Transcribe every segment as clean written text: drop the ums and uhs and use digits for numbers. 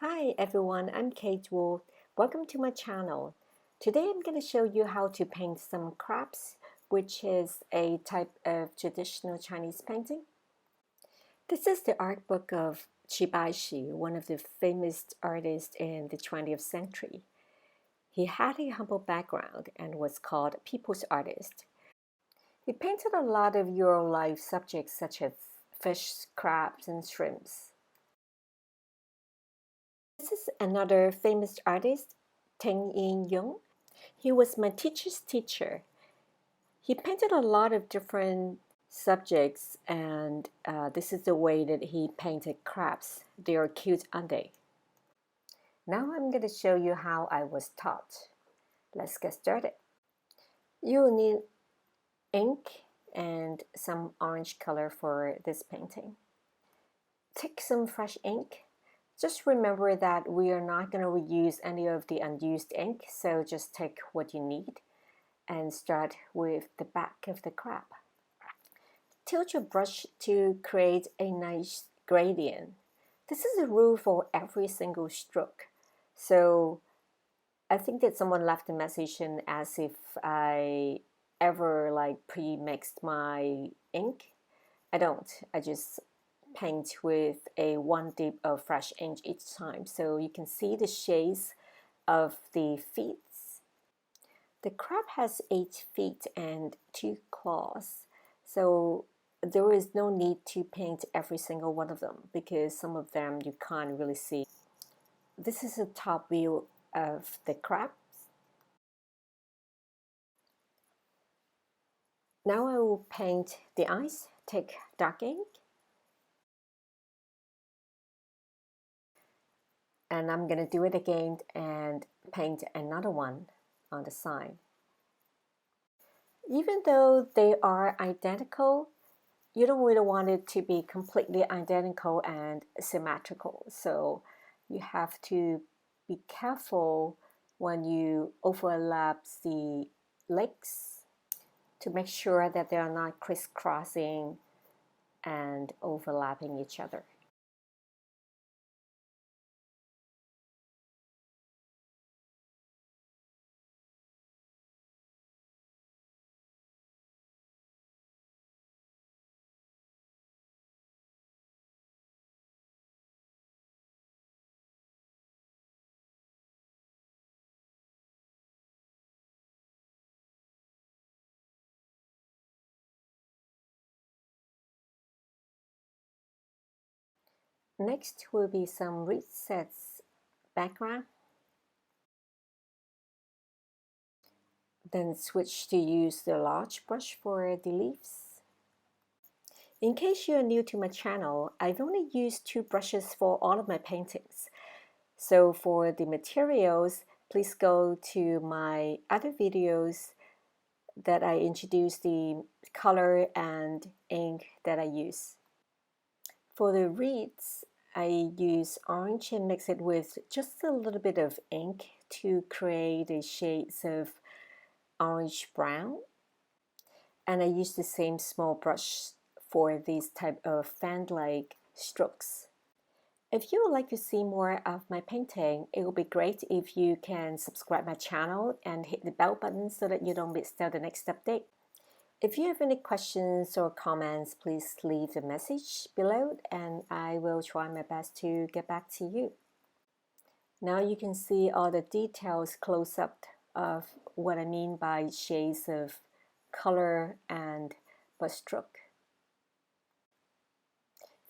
Hi everyone, I'm Kate Wolf. Welcome to my channel. Today I'm going to show you how to paint some crabs, which is a type of traditional Chinese painting. This is the art book of Baishi, one of the famous artists in the 20th century. He had a humble background and was called a people's artist. He painted a lot of real life subjects such as fish, crabs, and shrimps. This is another famous artist, Ting Yin Yung. He was my teacher's teacher. He painted a lot of different subjects, and this is the way that he painted crabs. They are cute, aren't they? Now I'm going to show you how I was taught. Let's get started. You will need ink and some orange color for this painting. Take some fresh ink. Just remember that we are not going to reuse any of the unused ink, so just take what you need and start with the back of the crab. Tilt your brush to create a nice gradient. This is a rule for every single stroke. So I think that someone left a message and asked if I ever pre-mixed my ink. I don't. I just paint with a one dip of fresh ink each time. So you can see the shades of the feet. The crab has 8 feet and 2 claws, so there is no need to paint every single one of them because some of them you can't really see. This is a top view of the crab. Now I will paint the eyes. Take dark ink. And I'm going to do it again and paint another one on the side. Even though they are identical, you don't really want it to be completely identical and symmetrical. So you have to be careful when you overlap the legs to make sure that they are not crisscrossing and overlapping each other. Next will be some recessed background. Then switch to use the large brush for the leaves. In case you are new to my channel, I've only used 2 brushes for all of my paintings. So for the materials, please go to my other videos that I introduce the color and ink that I use. For the reeds, I use orange and mix it with just a little bit of ink to create the shades of orange brown. And I use the same small brush for these type of fan-like strokes. If you would like to see more of my painting, it would be great if you can subscribe my channel and hit the bell button so that you don't miss out the next update. If you have any questions or comments, please leave a message below and I will try my best to get back to you. Now you can see all the details close up of what I mean by shades of color and brushstroke.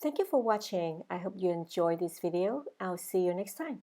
Thank you for watching. I hope you enjoyed this video. I'll see you next time.